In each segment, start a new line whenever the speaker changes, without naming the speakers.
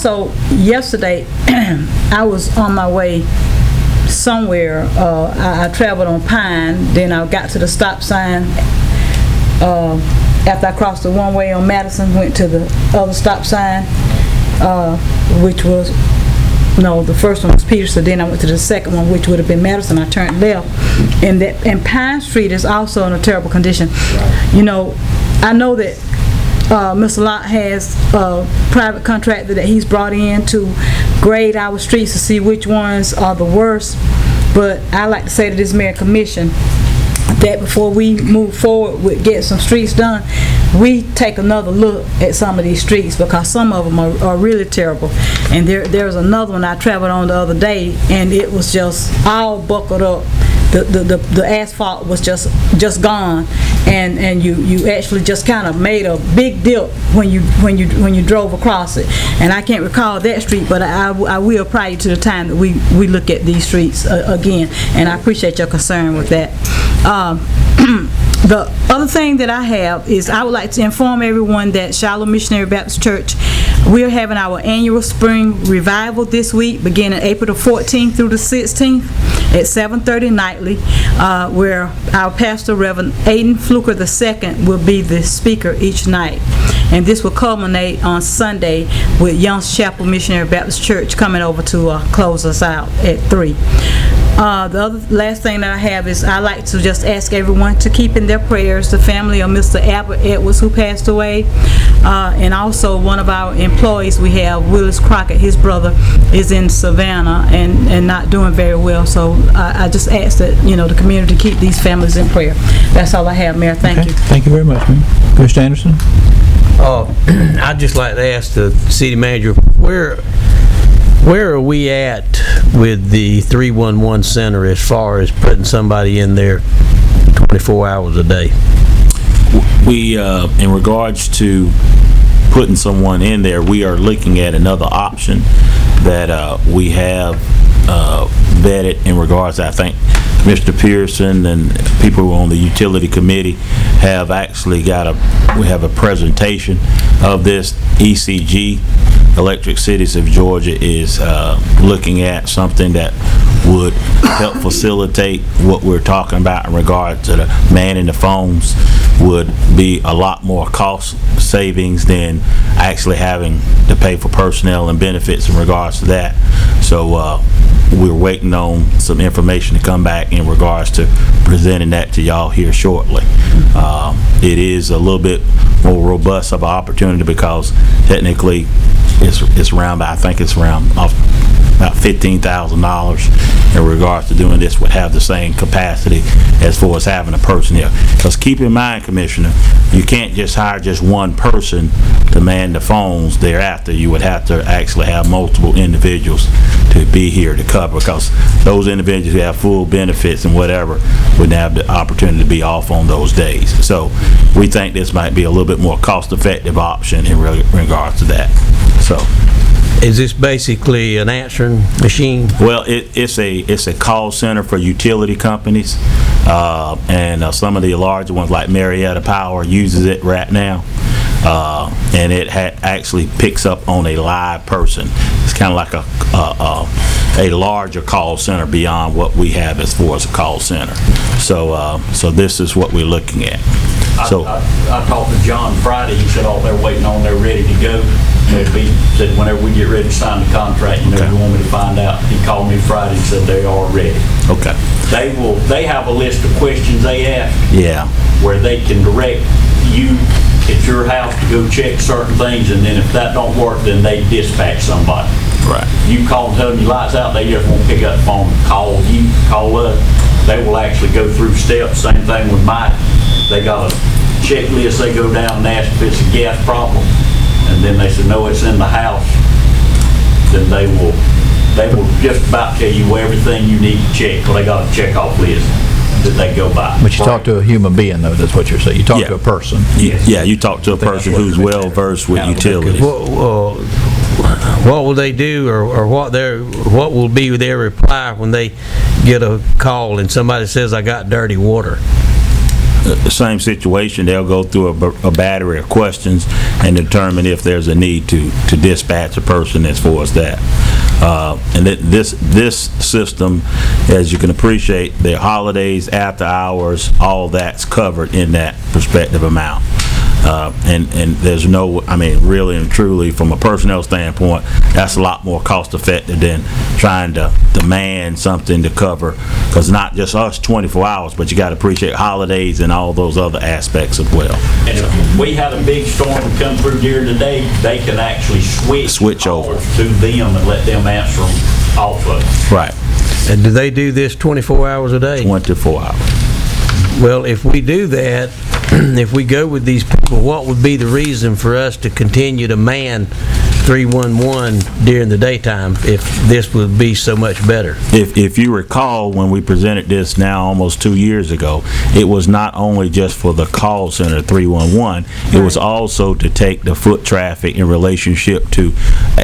So yesterday, I was on my way somewhere. I traveled on Pine, then I got to the stop sign. After I crossed the one-way on Madison, went to the other stop sign, which was, no, the first one was Peterson. Then I went to the second one, which would have been Madison. I turned left, and Pine Street is also in a terrible condition. Right. You know, I know that Mr. Lott has a private contractor that he's brought in to grade our streets to see which ones are the worst. But I like to say to this mayor commission that before we move forward with getting some streets done, we take another look at some of these streets, because some of them are really terrible. And there's another one I traveled on the other day, and it was just all buckled up. The asphalt was just gone, and you actually just kind of made a big dip when you drove across it. And I can't recall that street, but I will prior to the time that we look at these streets again. And I appreciate your concern with that. The other thing that I have is I would like to inform everyone that Shiloh Missionary Baptist Church, we're having our annual spring revival this week, beginning April the 14th through the 16th at 7:30 nightly, where our pastor, Reverend Aiden Fluker II, will be the speaker each night. And this will culminate on Sunday with Young's Chapel Missionary Baptist Church coming over to close us out at 3. The last thing that I have is I like to just ask everyone to keep in their prayers the family of Mr. Albert Edwards, who passed away, and also one of our employees we have, Willis Crockett. His brother is in Savannah and not doing very well. So I just ask that the community keep these families in prayer. That's all I have, Mayor. Thank you.
Thank you very much, Mayor. Mr. Anderson.
I'd just like to ask the city manager, where are we at with the 311 center as far as putting somebody in there 24 hours a day?
We, in regards to putting someone in there, we are looking at another option that we have vetted in regards to, I think Mr. Pearson and people on the utility committee have actually we have a presentation of this. ECG, Electric Cities of Georgia, is looking at something that would help facilitate what we're talking about in regard to the manning the phones. Would be a lot more cost savings than actually having to pay for personnel and benefits in regards to that. So we're waiting on some information to come back in regards to presenting that to y'all here shortly. It is a little bit more robust of an opportunity because technically it's around, I think it's around about $15,000 in regards to doing this, would have the same capacity as far as having a person here. Because keep in mind, Commissioner, you can't just hire just one person to man the phones thereafter. You would have to actually have multiple individuals to be here to cover, because those individuals who have full benefits and whatever wouldn't have the opportunity to be off on those days. So we think this might be a little bit more cost-effective option in regards to that. So,
is this basically an answering machine?
Well, it's a call center for utility companies, and some of the larger ones like Marietta Power uses it right now, and it actually picks up on a live person. It's kind of like a larger call center beyond what we have as far as a call center. So this is what we're looking at.
I talked to John Friday. He said, they're waiting on, they're ready to go. He said, whenever we get ready to sign the contract, you want me to find out. He called me Friday and said they are ready.
Okay.
They have a list of questions they ask.
Yeah.
Where they can direct you at your house to go check certain things, and then if that don't work, then they dispatch somebody.
Right.
You call and tell them your lights out, they just won't pick up the phone and call you, call us. They will actually go through steps. Same thing with Mike. They got a checklist they go down and ask if it's a gas problem, and then they say no, it's in the house. Then they will just about tell you everything you need to check, because they got a check-off list that they go by.
But you talk to a human being, though. That's what you're saying. You talk to a person.
Yeah, you talk to a person who's well versed with utilities.
What will they do, or what will be their reply when they get a call and somebody says, I got dirty water?
same situation, they'll go through a battery of questions and determine if there's a need to dispatch a person as far as that. And this system, as you can appreciate, the holidays, after hours, all that's covered in that prospective amount. And there's no, I mean, really and truly, from a personnel standpoint, that's a lot more cost effective than trying to demand something to cover, because not just us 24 hours, but you got to appreciate holidays and all those other aspects as well.
And if we had a big storm come through during the day, they can actually switch
over
calls to them and let them answer them off of it.
Right.
And do they do this 24 hours a day?
24 hours.
Well, if we do that, if we go with these people, what would be the reason for us to continue to man 311 during the daytime if this would be so much better?
If you recall, when we presented this now almost 2 years ago, it was not only just for the call center 311, it was also to take the foot traffic in relationship to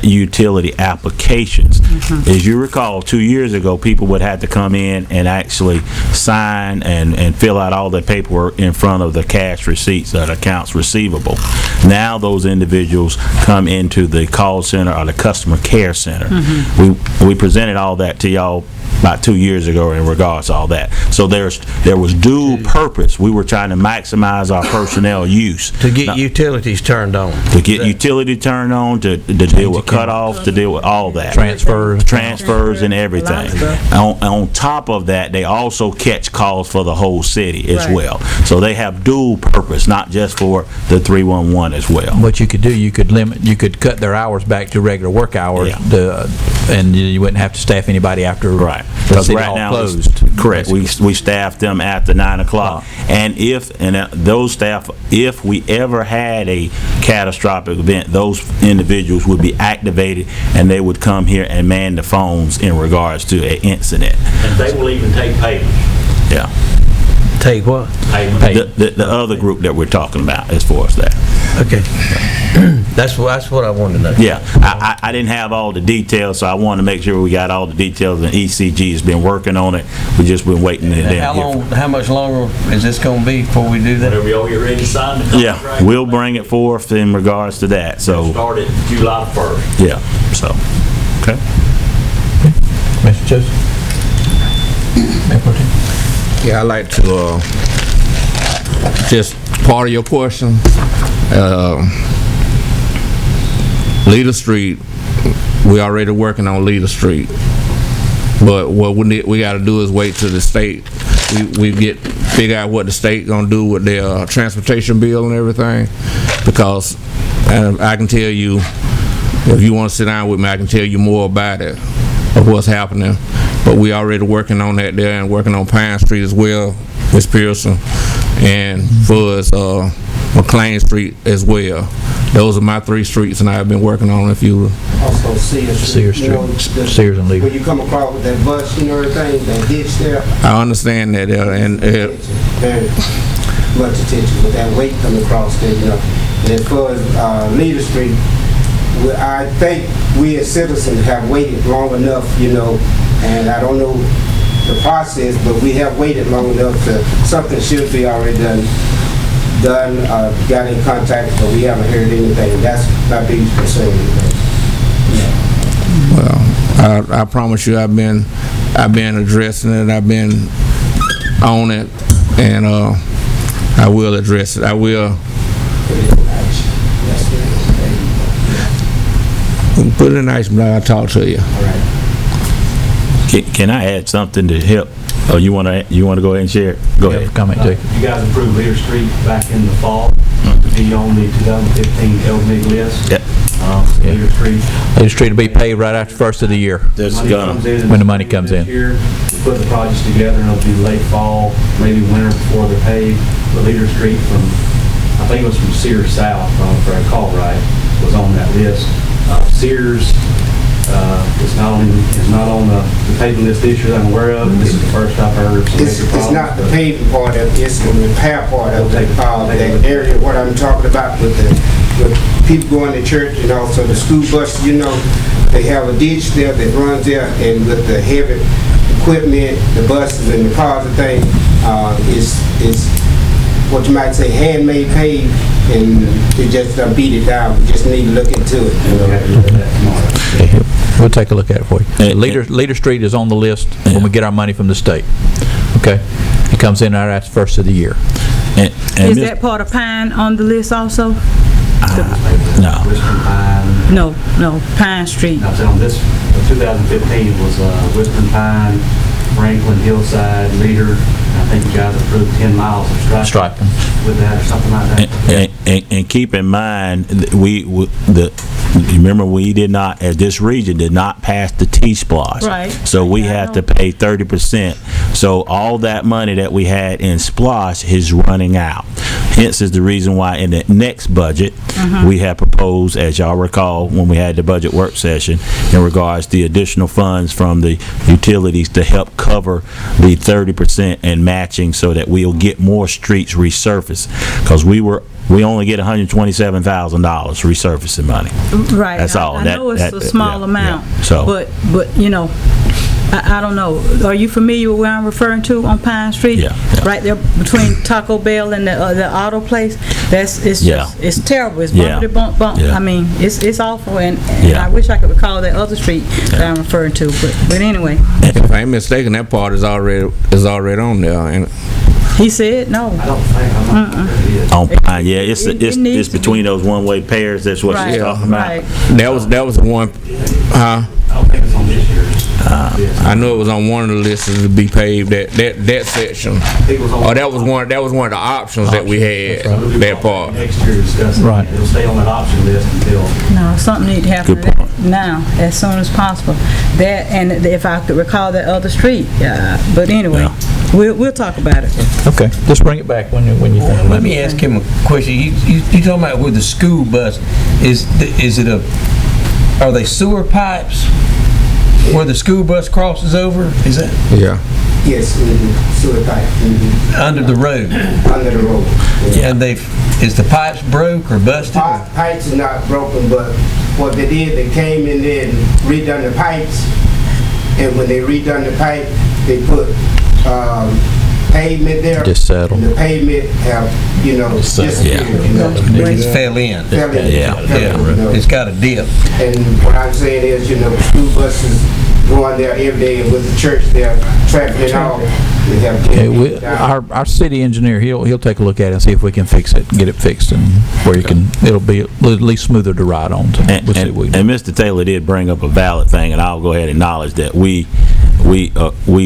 utility applications. As you recall, 2 years ago, people would have to come in and actually sign and fill out all the paperwork in front of the cash receipts or the accounts receivable. Now those individuals come into the call center or the customer care center. We presented all that to y'all about 2 years ago in regards to all that. So there was dual purpose. We were trying to maximize our personnel use.
To get utilities turned on.
To get utility turned on, to deal with cutoffs, to deal with all that. Transfers and everything. On top of that, they also catch calls for the whole city as well. So they have dual purpose, not just for the 311 as well.
What you could do, you could cut their hours back to regular work hours, and you wouldn't have to staff anybody after the
Because
city
right
hall
now,
closed.
correct, we staff them after 9 o'clock. And those staff, if we ever had a catastrophic event, those individuals would be activated and they would come here and man the phones in regards to an incident.
And they will even take payments.
Yeah.
Take what?
Payment.
The other group that we're talking about as far as that.
Okay. That's what I wanted to know.
Yeah, I didn't have all the details, so I wanted to make sure we got all the details, and ECG has been working on it. We've just been waiting.
How much longer is this going to be before we do that?
Whenever y'all get ready to sign the contract.
Yeah, we'll bring it forth in regards to that, so.
Start it July 1st.
Yeah, so, okay.
Mr. Joseph?
Yeah, I'd like to, just part of your question, Leader Street, we already working on Leader Street, but what we got to do is wait till the state, we figure out what the state gonna do with their transportation bill and everything, because I can tell you, if you want to sit down with me, I can tell you more about it, of what's happening. But we already working on that there and working on Pine Street as well, Ms. Pearson, and Fuzz, McLean Street as well. Those are my 3 streets, and I've been working on a few.
Also Sears
Sears
Street.
Street. Sears and Legal.
When you come across with that bus and everything, that ditch there.
I understand that, and
Very much attention with that weight coming across there, And as far as Leader Street, I think we as citizens have waited long enough, and I don't know the process, but we have waited long enough to, something should be already done, got in contact, but we haven't heard anything. That's my biggest concern.
well, I promise you, I've been addressing it, I've been on it, and I will address it. I will. Put it in action, but I'll talk to you.
Can I add something to help? Oh, you want to go ahead and share? Go ahead.
Comment, Jake.
You guys approved Leader Street back in the fall to be on the 2015 LMIG list.
Yep.
Leader Street.
Leader Street will be paid right after the first of the year. When the money comes in.
This year, we put the projects together, and it'll be late fall, maybe winter before they're paved. But Leader Street I think it was from Sears South, if I recall right, was on that list. Sears is not on the paving list this year that I'm aware of. This is the first I've heard of some major problems.
It's not the paving part of it, it's the repair part of that area, what I'm talking about with people going to church and also the school buses, they have a ditch there that runs there, and with the heavy equipment, the buses and the cars and things, what you might say, handmade paved, and they just beat it down. We just need to look into it.
We'll have to look at that tomorrow.
We'll take a look at it for you. Leader Street is on the list when we get our money from the state. Okay? It comes in right after the first of the year.
And
Is
Ms.
that part of Pine on the list also?
No.
Whispering Pine,
No, Pine Street.
I was on this, 2015 was Whispering Pine, Franklin, Hillside, Leader. I think you guys approved 10 miles of striping with that or something like that.
And keep in mind, remember we did not, as this region did not pass the T-Splosh.
Right.
So we
Yeah, I
had
know.
to pay 30%. So all that money that we had in Splosh is running out. Hence is the reason why in the next budget, we have proposed, as y'all recall, when we had the budget work session, in regards to the additional funds from the utilities to help cover the 30% and matching so that we'll get more streets resurfaced. Because we only get $127,000 resurfacing money.
Right.
That's all.
I know it's a small
yeah,
amount.
yeah. So-
But you know, I don't know. Are you familiar with where I'm referring to on Pine Street?
Yeah.
Right there between Taco Bell and the auto place. It's
Yeah.
just, it's terrible. It's
Yeah.
bumpity bump.
Yeah.
I mean, it's awful, and
Yeah.
I wish I could recall that other street that I'm referring to. But anyway,
If I ain't mistaken, that part is already on there. And
he said no.
I don't think, I'm not sure it is.
On Pine, yeah, it's
It needs to
between those one-way pairs. That's what she's
Right.
talking about.
Right.
that was the one.
I don't think it's on this year's list.
I know it was on one of the lists to be paved. That section.
It was on-
Oh, that was one of the options that we had. That part.
Next year discussing.
Right.
It'll stay on that option list until.
No, something need to happen
Good
to that
point.
now, as soon as possible. That, and if I could recall that other street, but anyway, we'll talk about it.
Okay, just bring it back when you think.
Let me ask him a question. You talking about with the school bus, is it are they sewer pipes where the school bus crosses over? Is that
Yeah.
Yes, sewer pipe,
under the road?
under the road. Yeah.
And is the pipes broke or busted?
Pipes are not broken, but what they did, they came in there and redone the pipes, and when they redone the pipe, they put pavement there.
Just settled.
And the pavement have, disappeared,
It just fell in.
Fell in.
Yeah.
Fell in,
It's got a dip.
And what I'm saying is, the school buses going there every day, and with the church, they're traveling all. They have to
Okay,
get down.
our city engineer, he'll take a look at it and see if we can fix it, get it fixed, and where it'll be at least smoother to ride on. So
And,
we'll see what we do.
and Mr. Taylor did bring up a valid thing, and I'll go ahead and acknowledge that we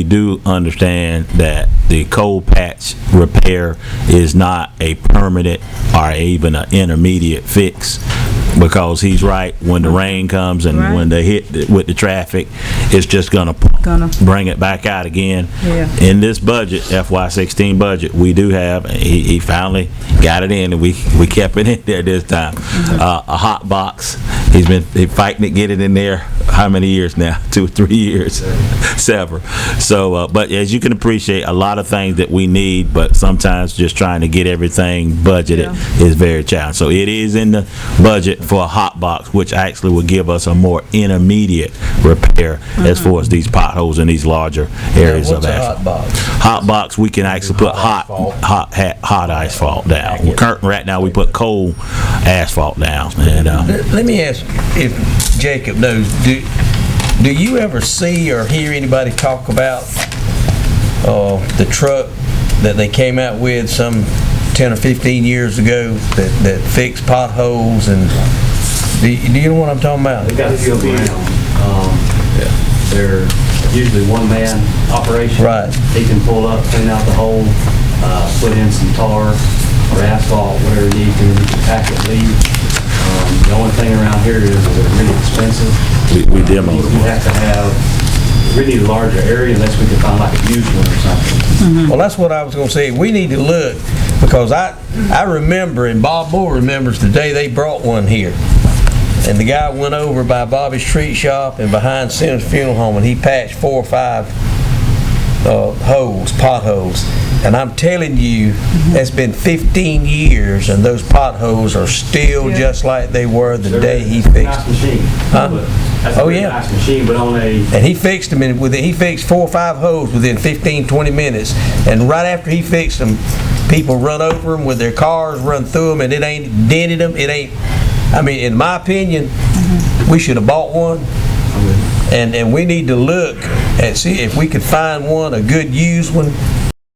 do understand that the coal patch repair is not a permanent or even an intermediate fix, because he's right, when the rain comes and
Right.
when they hit with the traffic, it's just gonna bring it back out again.
Yeah.
In this budget, FY16 budget, we do have, he finally got it in, and we kept it in there this time, a hot box. He's been fighting to get it in there, how many years now? 2 or 3 years? Several. So, but as you can appreciate, a lot of things that we need, but sometimes just trying to get everything budgeted is very challenging. So it is in the budget for a hot box, which actually will give us a more intermediate repair as far as these potholes in these larger areas
What's
of
a
asphalt.
hot box?
Hot box, we can actually put hot asphalt down. We're currently, right now, we put cold asphalt down. And
Let me ask if Jacob knows, do you ever see or hear anybody talk about the truck that they came out with some 10 or 15 years ago that fixed potholes? And do you know what I'm talking about?
They've got a few around. They're usually one-man operation.
Right.
He can pull up, clean out the hole, put in some tar or asphalt, whatever you need to, he can pack it, leave. The only thing around here is they're really expensive.
we demo
You
it.
have to have, really a larger area unless we can find like a used one or something.
Well, that's what I was gonna say. We need to look, because I remember, and Bob Moore remembers the day they brought one here. And the guy went over by Bobby's Treat Shop and behind Sims Funeral Home, and he patched 4 or 5 potholes. And I'm telling you, it's been 15 years, and those potholes are still just like they were the day he fixed
Nice machine.
Huh?
But That's a
Oh,
really
yeah.
nice machine, but on a,
And he fixed them he fixed 4 or 5 holes within 15, 20 minutes. And right after he fixed them, people run over them with their cars, run through them, and it ain't dented them. It ain't, I mean, in my opinion, we should have bought one. And we need to look and see if we could find one, a good used one,